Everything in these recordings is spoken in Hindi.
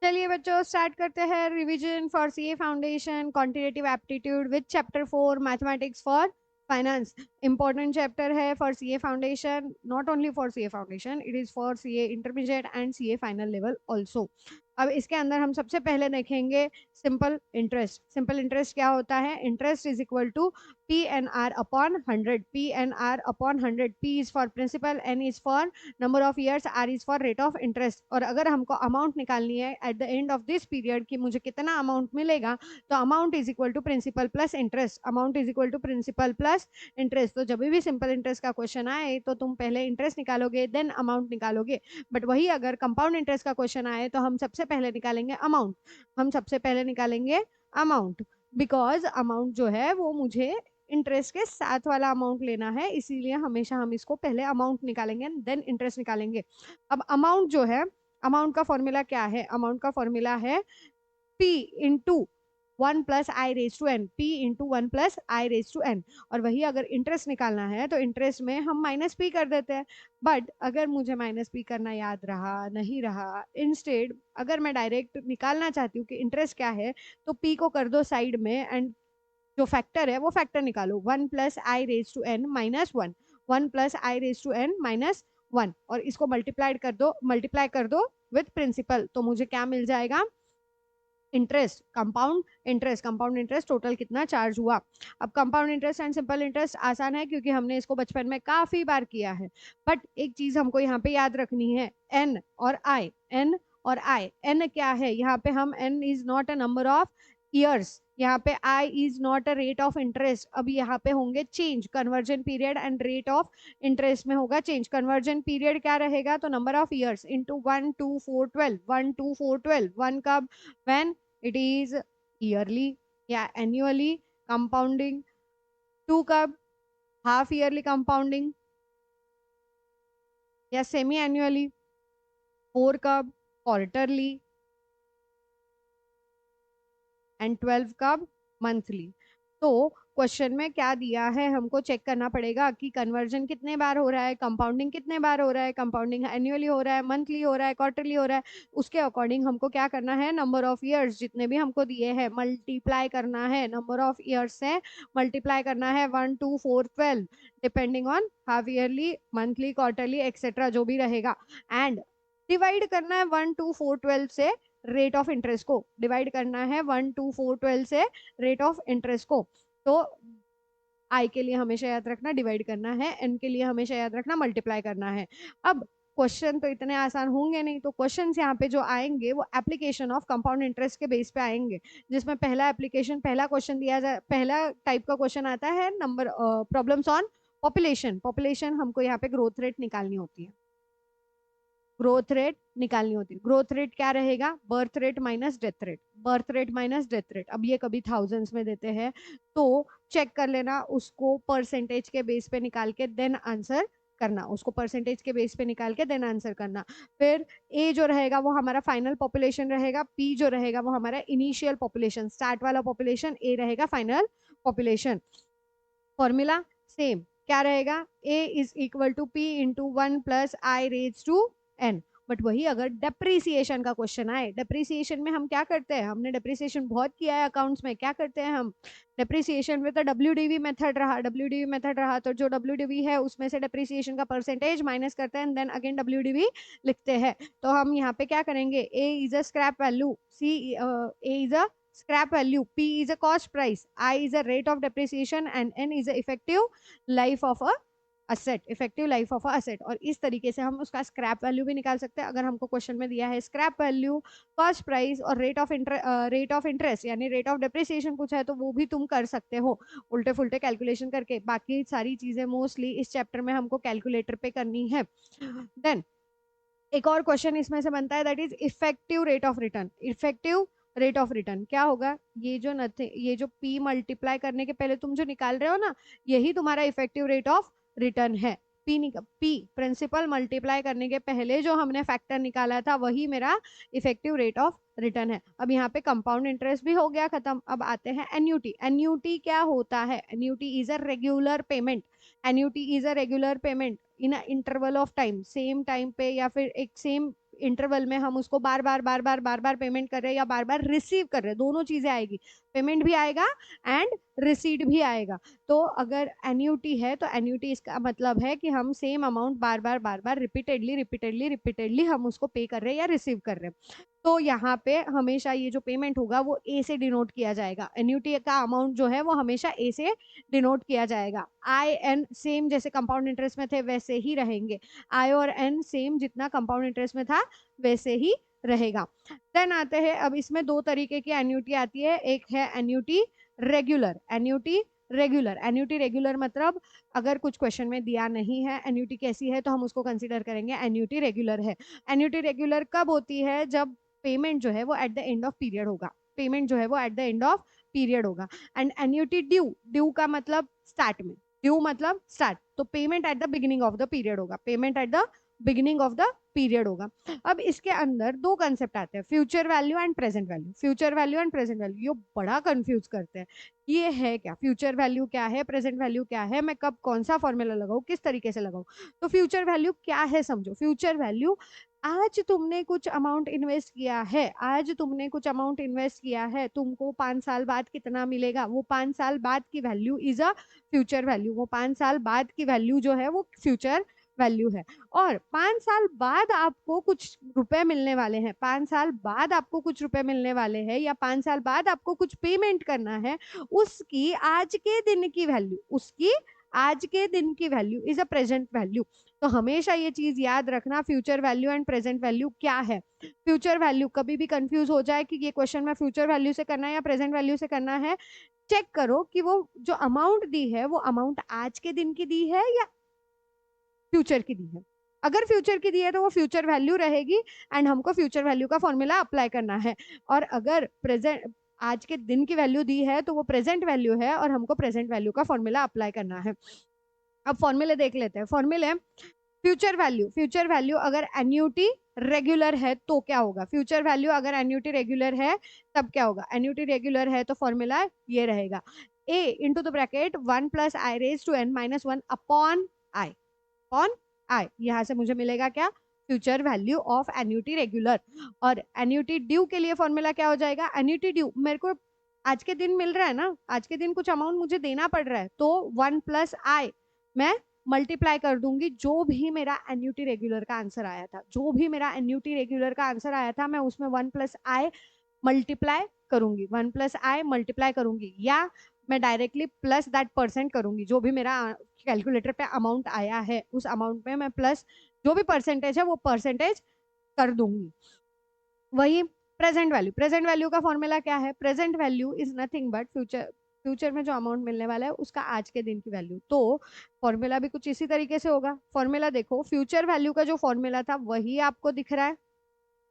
चलिए बच्चों स्टार्ट करते हैं revision for CA foundation quantitative aptitude with chapter 4 mathematics for finance. Important chapter है for CA foundation, not only for CA foundation, it is for CA intermediate and CA final level also. अब इसके अंदर हम सबसे पहले देखेंगे सिंपल इंटरेस्ट। सिंपल इंटरेस्ट क्या होता है? Interest is equal to p n r upon 100। P n r upon 100। P is for principal, n is for number of years, r is for rate of interest. और अगर हमको अमाउंट निकालनी है at the end of this period कि मुझे कितना अमाउंट मिलेगा, तो amount is equal to principal plus interest. Amount is equal to principal plus interest. तो जब भी सिंपल इंटरेस्ट का क्वेश्चन आए तो तुम पहले इंटरेस्ट निकालोगे देन अमाउंट निकालोगे। बट वही अगर कंपाउंड इंटरेस्ट का क्वेश्चन आए तो हम सबसे पहले निकालेंगे अमाउंट। हम सबसे पहले निकालेंगे अमाउंट, बिकॉज अमाउंट जो है वो मुझे इंटरेस्ट के साथ वाला अमाउंट लेना है, इसीलिए हमेशा हम इसको पहले अमाउंट निकालेंगे देन इंटरेस्ट निकालेंगे। अब अमाउंट जो है, अमाउंट का फॉर्मूला क्या है? अमाउंट का फॉर्मूला है P into 1 plus I raise to n. P into 1 plus I raise to n. और वही अगर इंटरेस्ट निकालना है तो इंटरेस्ट में हम माइनस पी कर देते हैं। बट अगर मुझे माइनस पी करना याद रहा नहीं रहा, इंस्टेड अगर मैं डायरेक्ट निकालना चाहती हूँ कि इंटरेस्ट क्या है, तो पी को कर दो साइड में एंड जो फैक्टर है वो फैक्टर निकालो। 1 plus I raise to n minus 1। 1 plus I raise to n minus 1। और इसको मल्टीप्लाई कर दो विथ प्रिंसिपल, तो मुझे क्या मिल जाएगा? Interest, compound interest. Compound interest total कितना चार्ज हुआ। अब compound interest and simple interest आसान है क्योंकि हमने इसको बचपन में काफी बार किया है। बट एक चीज हमको यहाँ पे याद रखनी है, एन और आई। एन और आई, एन क्या है यहाँ पे? हम N is not a number of years, यहाँ पे I is not a rate of interest. अब यहाँ पे होंगे change, conversion period and rate of interest में होगा चेंज। कन्वर्जन पीरियड क्या रहेगा? तो नंबर ऑफ ईयर्स इंटू 1 2 4 12। 1 2 4 12। 1 कब? व्हेन it is yearly या annually compounding। 2 कब? हाफ ईयरली कंपाउंडिंग या सेमी एनुअली। 4 कब? क्वार्टरली। एंड 12 कब? मंथली। तो क्वेश्चन में क्या दिया है हमको चेक करना पड़ेगा कि कन्वर्जन कितने बार हो रहा है, कंपाउंडिंग कितने बार हो रहा है, कंपाउंडिंग एनुअली हो रहा है, मंथली हो रहा है, क्वार्टरली हो रहा है। उसके अकॉर्डिंग हमको क्या करना है? नंबर ऑफ ईयर्स जितने भी हमको दिए हैं मल्टीप्लाई करना है। नंबर ऑफ ईयर्स से मल्टीप्लाई करना है 1 2 4 12, depending on half yearly, monthly, quarterly etcetera जो भी रहेगा। एंड डिवाइड करना है 1 2 4 12 से रेट ऑफ इंटरेस्ट को। डिवाइड करना है 1 2 4 12 से रेट ऑफ इंटरेस्ट को। तो आई के लिए हमेशा याद रखना डिवाइड करना है, एन के लिए हमेशा याद रखना मल्टीप्लाई करना है। अब क्वेश्चन तो इतने आसान होंगे नहीं, तो क्वेश्चंस यहाँ पे जो आएंगे वो एप्लीकेशन ऑफ कंपाउंड इंटरेस्ट के बेस पे आएंगे, जिसमें पहला एप्लीकेशन, पहला क्वेश्चन दिया जाए, पहला टाइप का क्वेश्चन आता है number problems on population. Population हमको यहाँ पे ग्रोथ रेट निकालनी होती है। ग्रोथ रेट निकालनी होती है। ग्रोथ रेट क्या रहेगा? Birth rate minus death rate. Birth rate minus death rate. अब ये कभी थाउजेंड्स में देते हैं तो चेक कर लेना, उसको परसेंटेज के बेस पे निकाल के देन आंसर करना। उसको परसेंटेज के बेस पे निकाल के देन आंसर करना। फिर ए जो रहेगा वो हमारा फाइनल पॉपुलेशन रहेगा, पी जो रहेगा वो हमारा इनिशियल पॉपुलेशन, स्टार्ट वाला पॉपुलेशन, ए रहेगा फाइनल पॉपुलेशन। फॉर्मूला सेम क्या रहेगा? A is equal to P into 1 plus I raise to N. But वही अगर डेप्रीसिएशन का क्वेश्चन आए, डेप्रीसिएशन में हम क्या करते हैं? हमने डेप्रीसिएशन बहुत किया है अकाउंट्स में। क्या करते हैं हम? डेप्रीसिएशन विद डब्ल्यूडीवी मेथड रहा, डब्ल्यूडीवी मेथड रहा तो जो डब्ल्यूडीवी है उसमें से डेप्रीसिएशन का परसेंटेज माइनस करते हैं देन अगेन डब्ल्यूडीवी लिखते हैं। तो हम यहाँ पे क्या करेंगे? A is a scrap value, C A is a scrap value, P is a cost price, I is a rate of depreciation and N is a effective life of a asset, effective life of a asset। और इस तरीके से हम उसका स्क्रैप वैल्यू भी निकाल सकते हैं। अगर हमको क्वेश्चन में दिया है स्क्रैप वैल्यू, कॉस्ट प्राइस और रेट ऑफ इंटरेस्ट यानी रेट ऑफ डेप्रिसिएशन पूछा है तो वो भी तुम कर सकते हो उल्टे फुल्टे कैलकुलेशन करके। बाकी सारी चीजें मोस्टली इस चैप्टर में हमको कैलकुलेटर पे करनी है। देन एक और क्वेश्चन इसमें से बनता है that is effective rate of return. Effective rate of return क्या होगा? ये जो पी मल्टीप्लाई करने के पहले तुम जो निकाल रहे हो ना, यही तुम्हारा इफेक्टिव रेट ऑफ रिटर्न है। पी प्रिंसिपल मल्टीप्लाई करने के पहले जो हमने फैक्टर निकाला था वही मेरा इफेक्टिव रेट ऑफ रिटर्न है। अब यहाँ पे कंपाउंड इंटरेस्ट भी हो गया खत्म। अब आते हैं एन्यूटी। एन्यूटी क्या होता है? Annuity is a regular payment. Annuity is a regular payment in interval of time, same time पे या फिर एक सेम इंटरवल में हम उसको बार बार पेमेंट कर रहे हैं या बार बार रिसीव कर रहे हैं, दोनों चीजें आएगी, पेमेंट भी आएगा एंड रिसीट भी आएगा। तो अगर एन्यूटी है तो एन्यूटी इसका मतलब है कि हम सेम अमाउंट बार बार रिपीटेडली हम उसको पे कर रहे हैं या रिसीव कर रहे हैं। तो यहाँ पे हमेशा ये जो पेमेंट होगा वो ए से डिनोट किया जाएगा, एन्यूटी का अमाउंट जो है वो हमेशा ए से डिनोट किया जाएगा। आई एन सेम जैसे कंपाउंड इंटरेस्ट में थे वैसे ही रहेंगे, आई और एन सेम जितना कंपाउंड इंटरेस्ट में था वैसे ही रहेगा। देन आते हैं, अब इसमें दो तरीके की एन्यूटी आती है, एक है एन्यूटी रेगुलर। एन्यूटी रेगुलर मतलब अगर कुछ क्वेश्चन में दिया नहीं है एन्यूटी कैसी है तो हम उसको कंसीडर करेंगे एन्यूटी रेगुलर है। एन्यूटी रेगुलर कब होती है? जब पेमेंट जो है वो at the end of period होगा, पेमेंट जो है वो at the end of period होगा। एंड एन्यूटी ड्यू का मतलब स्टार्ट में, ड्यू मतलब स्टार्ट, तो payment at the beginning of the period होगा, payment at the beginning of the period होगा। अब इसके अंदर दो कंसेप्ट आते हैं, future value and present value. Future value and present value ये बड़ा कंफ्यूज करते हैं, ये है क्या, फ्यूचर वैल्यू क्या है, प्रेजेंट वैल्यू क्या है, मैं कब कौन सा फॉर्मूला लगाऊं, किस तरीके से लगाऊं। तो फ्यूचर वैल्यू क्या है समझो। फ्यूचर वैल्यू, आज तुमने कुछ अमाउंट इन्वेस्ट किया है, आज तुमने कुछ अमाउंट इन्वेस्ट किया है, तुमको 5 साल बाद कितना मिलेगा, वो 5 साल बाद की value is a future value, वो 5 साल बाद की वैल्यू जो है वो फ्यूचर वैल्यू है। और 5 साल बाद आपको कुछ रुपए मिलने वाले हैं, 5 साल बाद आपको कुछ रुपए मिलने वाले हैं, या 5 साल बाद आपको कुछ पेमेंट करना है, उसकी आज के दिन की वैल्यू, उसकी आज के दिन की value is a present value. तो हमेशा ये चीज याद रखना, future value and present value क्या है। फ्यूचर वैल्यू, कभी भी कंफ्यूज हो जाए कि ये क्वेश्चन में फ्यूचर वैल्यू से करना है या प्रेजेंट वैल्यू से करना है, चेक करो कि वो जो अमाउंट दी है वो अमाउंट आज के दिन की दी है या फ्यूचर की दी है। अगर फ्यूचर की दी है तो वो फ्यूचर वैल्यू रहेगी एंड हमको फ्यूचर वैल्यू का फॉर्मूला अप्लाई करना है। और अगर प्रेजेंट आज के दिन की वैल्यू दी है तो वो प्रेजेंट वैल्यू है और हमको प्रेजेंट वैल्यू का फॉर्मूला अप्लाई करना है। अब फॉर्मूले देख लेते हैं। फॉर्मूले, फ्यूचर वैल्यू अगर एन्यूटी रेगुलर है तो क्या होगा, फ्यूचर वैल्यू अगर एन्यूटी रेगुलर है तब क्या होगा। एन्यूटी रेगुलर है तो फॉर्मूला ये रहेगा, a into the bracket 1 plus I raise to n minus 1 upon i, यहाँ से मुझे मिलेगा क्या, future value of annuity regular. और एन्यूटी ड्यू के लिए फॉर्मूला क्या हो जाएगा, एन्यूटी ड्यू मेरे को आज के दिन मिल रहा है ना, आज के दिन कुछ अमाउंट मुझे देना पड़ रहा है, तो 1 प्लस आई मैं मल्टीप्लाई कर दूंगी, जो भी मेरा एन्यूटी रेगुलर का आंसर आया था, जो भी मेरा एन्यूटी रेगुलर का आंसर आया था मैं उसमें 1 प्लस आई मल्टीप्लाई करूंगी, 1 प्लस आई मल्टीप्लाई करूंगी, या मैं डायरेक्टली प्लस दैट परसेंट करूंगी, जो भी मेरा कैलकुलेटर पे अमाउंट आया है उस अमाउंट में मैं प्लस जो भी परसेंटेज है वो परसेंटेज कर दूंगी। वही प्रेजेंट वैल्यू का फॉर्मूला क्या है, present value is nothing but future में जो अमाउंट मिलने वाला है उसका आज के दिन की वैल्यू। तो फॉर्मूला भी कुछ इसी तरीके से होगा। फॉर्मूला देखो, फ्यूचर वैल्यू का जो फॉर्मूला था वही आपको दिख रहा है,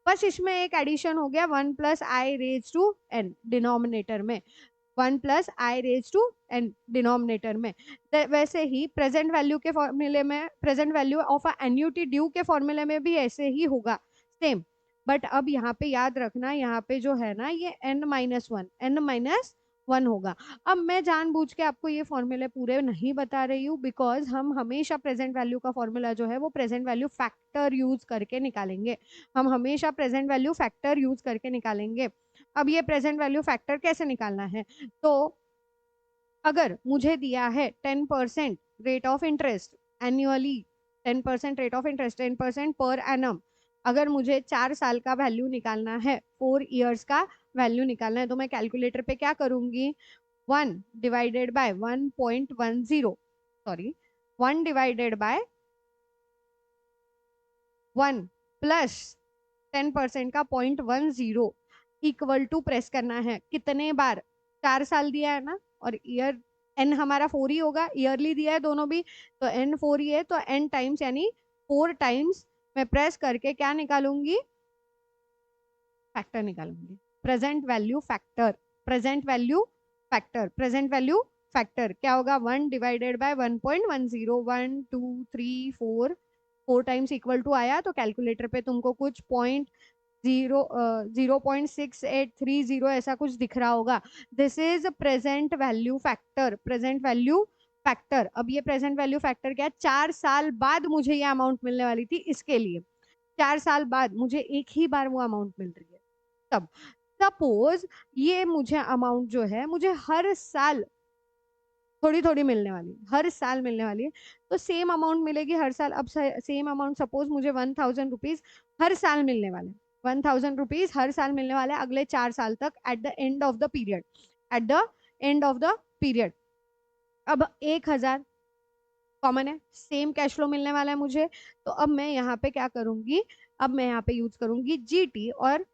बस इसमें एक एडिशन हो गया 1 plus I raise to n denominator में, 1 plus I raise to n denominator में। वैसे ही प्रेजेंट वैल्यू के फॉर्मूले में, present value of a annuity due के फॉर्मूले में भी ऐसे ही होगा सेम। बट अब यहाँ पे याद रखना, यहाँ पे जो है ना ये n-1 होगा। अब मैं जानबूझ के आपको ये फॉर्मूले पूरे नहीं बता रही हूँ, बिकॉज हम हमेशा प्रेजेंट वैल्यू का फॉर्मूला जो है वो प्रेजेंट वैल्यू फैक्टर यूज करके निकालेंगे, हम हमेशा प्रेजेंट वैल्यू फैक्टर यूज करके निकालेंगे। अब ये प्रेजेंट वैल्यू फैक्टर कैसे निकालना है, तो अगर मुझे दिया है 10% rate of interest annually, 10% rate of interest, 10% per annum, अगर मुझे 4 साल का वैल्यू निकालना है, 4 ईयर्स का वैल्यू निकालना है, तो मैं कैलकुलेटर पे क्या करूंगी, 1 divided by 1.10, sorry 1 divided bye 1 plus 10% का 0.10 इक्वल टू प्रेस करना है, कितने बार, 4 साल दिया है ना, और ईयर एन हमारा 4 ही होगा, ईयरली दिया है दोनों भी, तो एन 4 ही है, तो एन टाइम्स यानी 4 टाइम्स मैं प्रेस करके क्या निकालूंगी, फैक्टर निकालूंगी, present value factor, present value factor, present value factor क्या होगा, 1 divided by 1.10, 1 2 3 4, 4 times equal to आया, तो कैलकुलेटर पे तुमको कुछ 0.6830 ऐसा कुछ दिख रहा होगा, this is present value factor, present value factor. अब ये प्रेजेंट वैल्यू फैक्टर क्या है, 4 साल बाद मुझे ये अमाउंट मिलने वाली थी इसके लिए, 4 साल बाद मुझे एक ही बार वो अमाउंट मिल रही है, तब सपोज ये मुझे अमाउंट जो है मुझे हर साल थोड़ी थोड़ी मिलने वाली है, हर साल मिलने वाली है, तो सेम अमाउंट मिलेगी हर साल। अब सेम अमाउंट सपोज मुझे 1000 रुपीज हर साल मिलने वाले, 1000 रुपीज हर साल मिलने वाले अगले 4 साल तक, eight the end of the period, eight the end of the period. अब 1000 कॉमन है, सेम कैश फ्लो मिलने वाला है मुझे, तो अब मैं यहाँ पे क्या करूंगी, अब मैं यहाँ पे यूज करूंगी जीटी और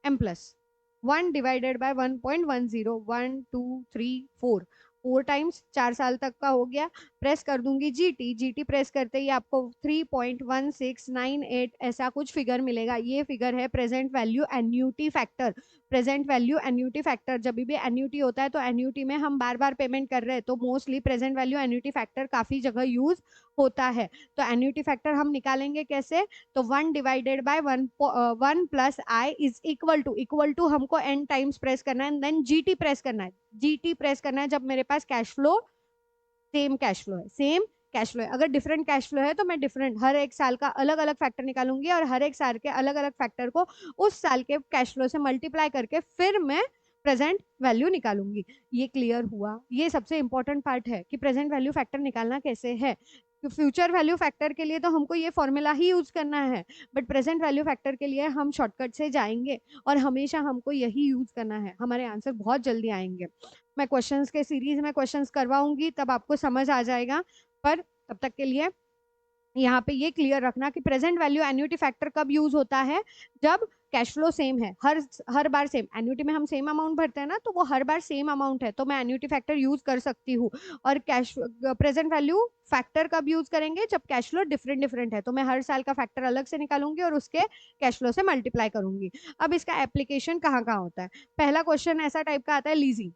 m प्लस 1/1.10, 1 2 3 4, 4 टाइम्स 4 साल तक का हो गया। प्रेस कर दूंगी जीटी, जीटी प्रेस करते ही आपको 3.1698 ऐसा कुछ फिगर मिलेगा। ये फिगर है present value annuity factor. Present value annuity factor, जब भी एन्यूटी होता है तो एन्यूटी में हम बार बार पेमेंट कर रहे हैं, तो mostly present value annuity factor काफी जगह यूज होता है। तो एन्यूटी फैक्टर हम निकालेंगे कैसे, तो 1/1 plus i is equal to हमको एन टाइम्स प्रेस करना है, देन जीटी प्रेस करना है। जीटी प्रेस करना है जब मेरे पास cash flow same cash flow है, सेम कैश फ्लो है। अगर डिफरेंट कैश फ्लो है तो मैं डिफरेंट हर एक साल का अलग अलग फैक्टर निकालूंगी और हर एक साल के अलग अलग फैक्टर को उस साल के कैश फ्लो से मल्टीप्लाई करके फिर मैं प्रेजेंट वैल्यू निकालूंगी। ये क्लियर हुआ? ये सबसे इंपॉर्टेंट पार्ट है कि प्रेजेंट वैल्यू फैक्टर निकालना कैसे है। फ्यूचर वैल्यू फैक्टर के लिए तो हमको ये फॉर्मूला ही यूज करना है, बट प्रेजेंट वैल्यू फैक्टर के लिए हम शॉर्टकट से जाएंगे और हमेशा हमको यही यूज करना है, हमारे आंसर बहुत जल्दी आएंगे। मैं क्वेश्चंस के सीरीज में क्वेश्चंस करवाऊंगी तब आपको समझ आ जाएगा, पर तब तक के लिए यहाँ पे ये क्लियर रखना कि प्रेजेंट वैल्यू एन्युटी फैक्टर कब यूज होता है, जब कैश फ्लो सेम है, हर बार सेम। एन्युटी में हम सेम अमाउंट भरते हैं ना, तो वो हर बार सेम अमाउंट है, तो मैं एन्युटी फैक्टर यूज कर सकती हूँ। और कैश प्रेजेंट वैल्यू फैक्टर कब यूज करेंगे, जब कैश फ्लो डिफरेंट डिफरेंट है, तो मैं हर साल का फैक्टर अलग से निकालूंगी और उसके कैश फ्लो से मल्टीप्लाई करूंगी। अब इसका एप्लीकेशन कहाँ कहाँ होता है? पहला क्वेश्चन ऐसा टाइप का आता है, लीजिंग,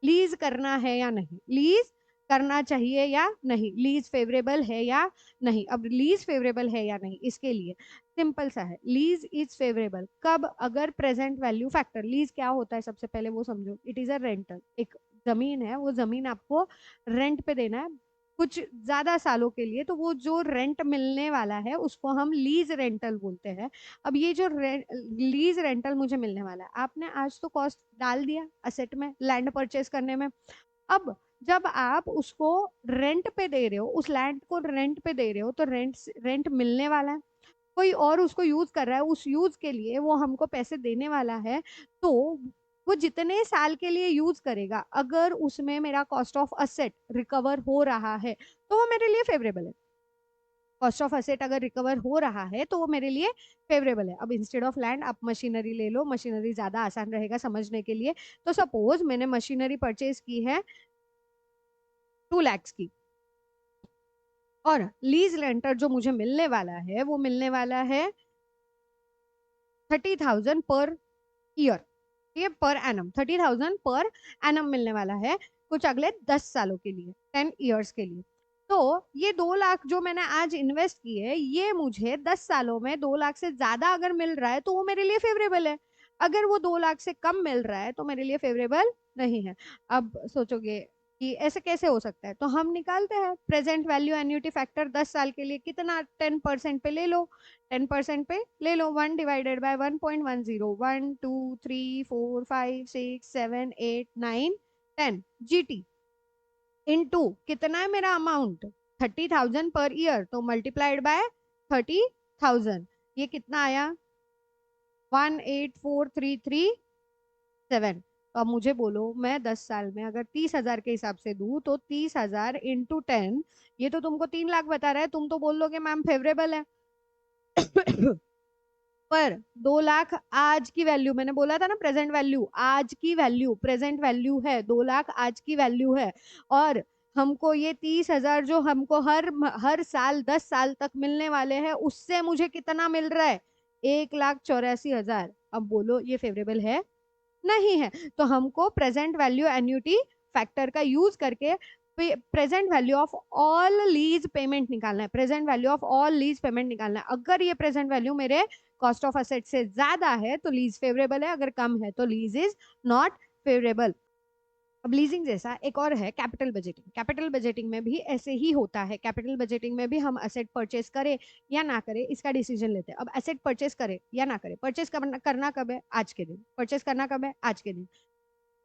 लीज करना है या नहीं, लीज करना चाहिए या नहीं, लीज फेवरेबल है या नहीं। अब लीज फेवरेबल है या नहीं, इसके लिए सिंपल सा है, लीज इज फेवरेबल कब, अगर प्रेजेंट वैल्यू फैक्टर, लीज क्या होता है सबसे पहले वो समझो, इट इज अ रेंटल। एक जमीन है, वो जमीन आपको रेंट पे देना है कुछ ज्यादा सालों के लिए, तो वो जो रेंट मिलने वाला है उसको हम लीज रेंटल बोलते हैं। अब ये जो लीज रेंटल मुझे मिलने वाला है, आपने आज तो कॉस्ट डाल दिया असेट में, लैंड परचेस करने में। अब जब आप उसको रेंट पे दे रहे हो, उस लैंड को रेंट पे दे रहे हो, तो रेंट रेंट मिलने वाला है, कोई और उसको यूज कर रहा है, उस यूज के लिए वो हमको पैसे देने वाला है। तो वो जितने साल के लिए यूज करेगा, अगर उसमें मेरा कॉस्ट ऑफ असेट रिकवर हो रहा है तो वो मेरे लिए फेवरेबल है। कॉस्ट ऑफ असेट अगर रिकवर हो रहा है तो वो मेरे लिए फेवरेबल है। अब इंस्टेड ऑफ लैंड आप मशीनरी ले लो, मशीनरी ज्यादा आसान रहेगा समझने के लिए। तो सपोज मैंने मशीनरी परचेज की है 2 लाख की, और लीज रेंटर जो मुझे मिलने वाला है वो मिलने वाला है 30,000 पर ईयर, ये पर एनम 30,000 पर एनम मिलने वाला है कुछ अगले 10 सालों के लिए, 10 ईयर्स के लिए। तो ये 2 लाख जो मैंने आज इन्वेस्ट की है, ये मुझे 10 सालों में 2 लाख से ज्यादा अगर मिल रहा है तो वो मेरे लिए फेवरेबल है। अगर वो 2 लाख से कम मिल रहा है तो मेरे लिए फेवरेबल नहीं है। अब सोचोगे कि ऐसे कैसे हो सकता है, तो हम निकालते हैं प्रेजेंट वैल्यू एन्युटी फैक्टर 10 साल के लिए कितना, 10% पे ले लो, 10% पे ले लो, 1/1.10, 1 2 3 4 5 6 7 8 9 10 जीटी इनटू कितना है मेरा अमाउंट 30,000 पर ईयर, तो मल्टीप्लाइड बाय 30,000, ये कितना आया 184,337। तो अब मुझे बोलो, मैं 10 साल में अगर 30,000 के हिसाब से दूं तो 30,000 इंटू 10, ये तो तुमको 3 लाख बता रहा है, तुम तो बोल दोगे मैम फेवरेबल है। पर 2 लाख आज की वैल्यू, मैंने बोला था ना प्रेजेंट वैल्यू, आज की वैल्यू प्रेजेंट वैल्यू है, 2 लाख आज की वैल्यू है। और हमको ये 30,000 जो हमको हर साल 10 साल तक मिलने वाले हैं, उससे मुझे कितना मिल रहा है 1,84,000। अब बोलो ये फेवरेबल है नहीं है। तो हमको प्रेजेंट वैल्यू एन्युटी फैक्टर का यूज करके present value of all lease payment निकालना है, present value of all lease payment निकालना है। अगर ये प्रेजेंट वैल्यू मेरे कॉस्ट ऑफ असेट से ज्यादा है तो लीज फेवरेबल है, अगर कम है तो लीज इज नॉट फेवरेबल। अब लीजिंग जैसा एक और है कैपिटल बजटिंग। कैपिटल बजटिंग में भी ऐसे ही होता है। कैपिटल बजटिंग में भी हम असेट परचेस करें या ना करें इसका डिसीजन लेते हैं। अब असेट परचेस करें या ना करें, परचेस करना कब है? आज के दिन। परचेस करना कब है? आज के दिन।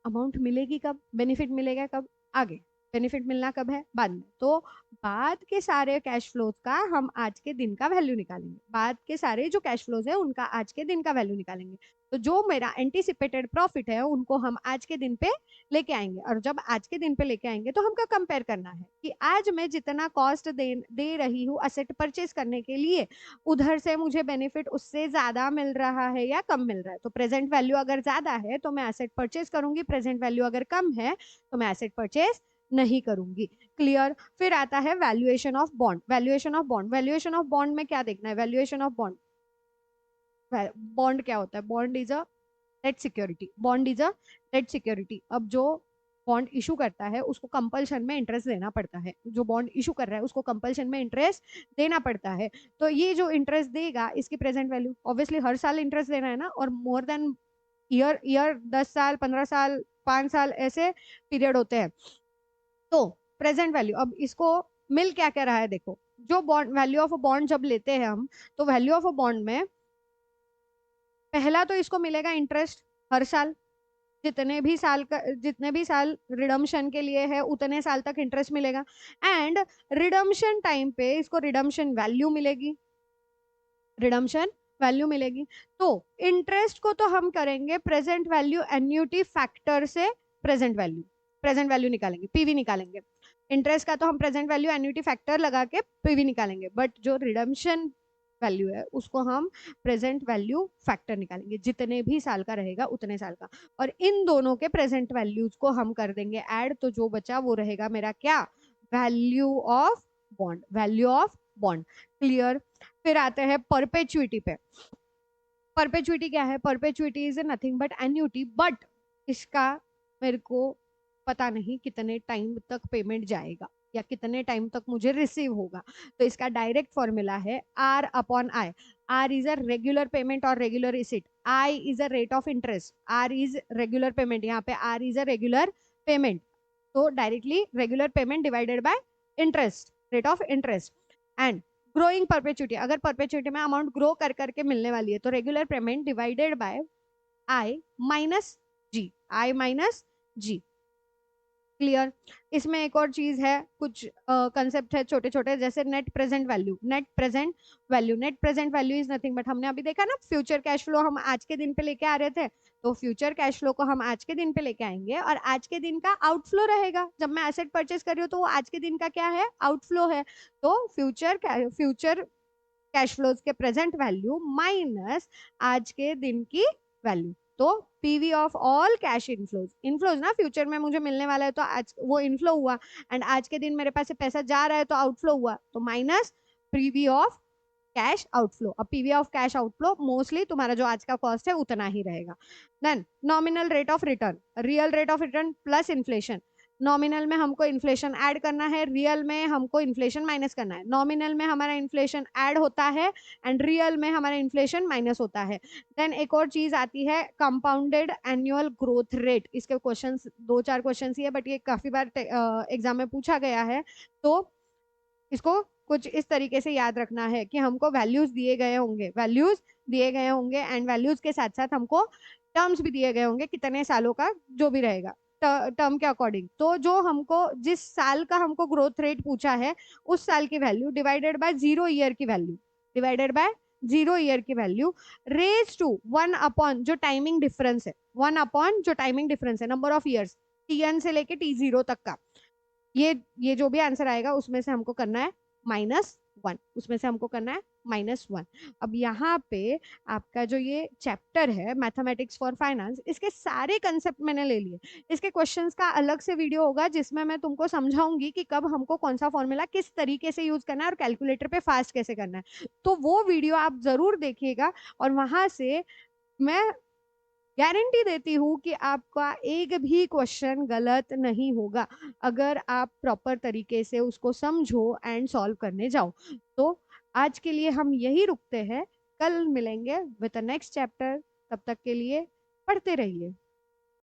अमाउंट मिलेगी कब? बेनिफिट मिलेगा कब? आगे। बेनिफिट मिलना कब है? बाद में। तो बाद के सारे कैश फ्लोज का हम आज के दिन का वैल्यू निकालेंगे। बाद के सारे जो कैश फ्लोज है उनका आज के दिन का वैल्यू निकालेंगे। तो जो मेरा एंटीसिपेटेड प्रॉफिट है उनको हम आज के दिन पे लेके आएंगे, और जब आज के दिन पे लेके आएंगे तो हमको कंपेयर करना है कि आज मैं जितना कॉस्ट दे रही हूँ असेट परचेस करने के लिए, उधर से मुझे बेनिफिट उससे ज्यादा मिल रहा है या कम मिल रहा है। तो प्रेजेंट वैल्यू अगर ज्यादा है तो मैं एसेट परचेस करूंगी, प्रेजेंट वैल्यू अगर कम है तो मैं एसेट परचेस नहीं करूंगी। क्लियर? फिर आता है valuation of bond. Valuation of bond, valuation of bond में क्या देखना है? वैल्यूएशन ऑफ बॉन्ड, बॉन्ड क्या होता है? Bond is a debt security. Bond is a debt security. अब जो बॉन्ड इशू करता है उसको कंपल्शन में इंटरेस्ट देना पड़ता है। जो बॉन्ड इशू कर रहा है उसको कंपल्शन में इंटरेस्ट देना पड़ता है। तो ये जो इंटरेस्ट देगा इसकी प्रेजेंट वैल्यू, ऑब्वियसली हर साल इंटरेस्ट देना है ना, और मोर देन ईयर ईयर 10 साल 15 साल 5 साल ऐसे पीरियड होते हैं। तो प्रेजेंट वैल्यू, अब इसको मिल क्या क्या रहा है देखो। जो bond, value of a bond जब लेते हैं हम, तो वैल्यू ऑफ अ बॉन्ड में पहला तो इसको मिलेगा इंटरेस्ट हर साल। जितने भी साल रिडम्शन के लिए है उतने साल तक इंटरेस्ट मिलेगा। एंड रिडम्शन टाइम पे इसको रिडम्शन वैल्यू मिलेगी। रिडम्शन वैल्यू मिलेगी। तो इंटरेस्ट को तो हम करेंगे प्रेजेंट वैल्यू एन्यूटी फैक्टर से। प्रेजेंट वैल्यू निकालेंगे, पीवी निकालेंगे। इंटरेस्ट का तो हम प्रेजेंट वैल्यू एन्यूटी फैक्टर लगा के पीवी निकालेंगे, बट जो रिडम्शन वैल्यू है उसको हम प्रेजेंट वैल्यू फैक्टर निकालेंगे। जितने भी साल का रहेगा उतने साल का, और इन दोनों के प्रेजेंट वैल्यूज को हम कर देंगे ऐड। तो जो बचा वो रहेगा मेरा क्या? Value of bond. Value of bond. Clear? फिर आते हैं परपेचुइटी पे। परपेचुइटी क्या है? Perpetuity is nothing but annuity, but इसका मेरे को पता नहीं कितने टाइम तक पेमेंट जाएगा या कितने टाइम तक मुझे रिसीव होगा। तो इसका डायरेक्ट फॉर्मूला है R upon I. R is a regular payment और regular receipt. I is a rate of interest. R is regular payment, यहाँ पे R is a regular payment. तो directly regular payment divided by interest, rate of interest. And growing perpetuity, अगर परपेचुइटी में अमाउंट ग्रो कर करके मिलने वाली है तो regular payment divided by I minus G. I minus G. Clear? इसमें एक और चीज है, कुछ कंसेप्ट है छोटे छोटे, जैसे net present value. Net present value, net present value is nothing but, हमने अभी देखा ना फ्यूचर कैश फ्लो हम आज के दिन पे लेके आ रहे थे, तो फ्यूचर कैश फ्लो को हम आज के दिन पे लेके आएंगे और आज के दिन का आउटफ्लो रहेगा। जब मैं एसेट परचेस कर रही हूँ तो वो आज के दिन का क्या है? आउटफ्लो है। तो फ्यूचर कैश फ्लोज के प्रेजेंट वैल्यू माइनस आज के दिन की वैल्यू। तो PV of all cash inflows, inflows ना फ्यूचर में मुझे मिलने वाला है तो आज वो इनफ्लो हुआ, एंड आज के दिन मेरे पास से पैसा जा रहा है तो आउटफ्लो हुआ, तो minus PV of cash outflow. अब PV of cash outflow mostly तुम्हारा जो आज का कॉस्ट है उतना ही रहेगा। Then nominal rate of return, real rate of return plus inflation. Nominal में हमको इन्फ्लेशन ऐड करना है, रियल में हमको इन्फ्लेशन माइनस करना है। नॉमिनल में हमारा इन्फ्लेशन ऐड होता है एंड रियल में हमारा इन्फ्लेशन माइनस होता है। देन एक और चीज आती है कंपाउंडेड एनुअल ग्रोथ रेट। इसके क्वेश्चंस 2-4 क्वेश्चंस ही है बट ये काफी बार एग्जाम में पूछा गया है। तो इसको कुछ इस तरीके से याद रखना है कि हमको वैल्यूज दिए गए होंगे, वैल्यूज दिए गए होंगे एंड वैल्यूज के साथ साथ हमको टर्म्स भी दिए गए होंगे कितने सालों का जो भी रहेगा टर्म के अकॉर्डिंग। तो जो हमको जिस साल का हमको ग्रोथ रेट पूछा है उस साल की वैल्यू डिवाइडेड बाय 0 ईयर की वैल्यू, डिवाइडेड बाय 0 ईयर की वैल्यू रेज टू 1 अपॉन जो टाइमिंग डिफरेंस है, 1 अपॉन जो टाइमिंग डिफरेंस है नंबर ऑफ ईयर्स T1 से लेके T0 तक का। ये जो भी आंसर आएगा उसमें से हमको करना है -1, उसमें से हमको करना है -1। अब यहाँ पे आपका जो ये चैप्टर है मैथमेटिक्स फॉर फाइनेंस, इसके सारे कंसेप्ट मैंने ले लिए। इसके क्वेश्चंस का अलग से वीडियो होगा जिसमें मैं तुमको समझाऊंगी कि कब हमको कौन सा फॉर्मूला किस तरीके से यूज करना है और कैलकुलेटर पे फास्ट कैसे करना है। तो वो वीडियो आप जरूर देखिएगा और वहां से मैं गारंटी देती हूँ कि आपका एक भी क्वेश्चन गलत नहीं होगा अगर आप प्रॉपर तरीके से उसको समझो एंड सॉल्व करने जाओ। तो आज के लिए हम यही रुकते हैं, कल मिलेंगे विद नेक्स्ट चैप्टर। तब तक के लिए पढ़ते रहिए।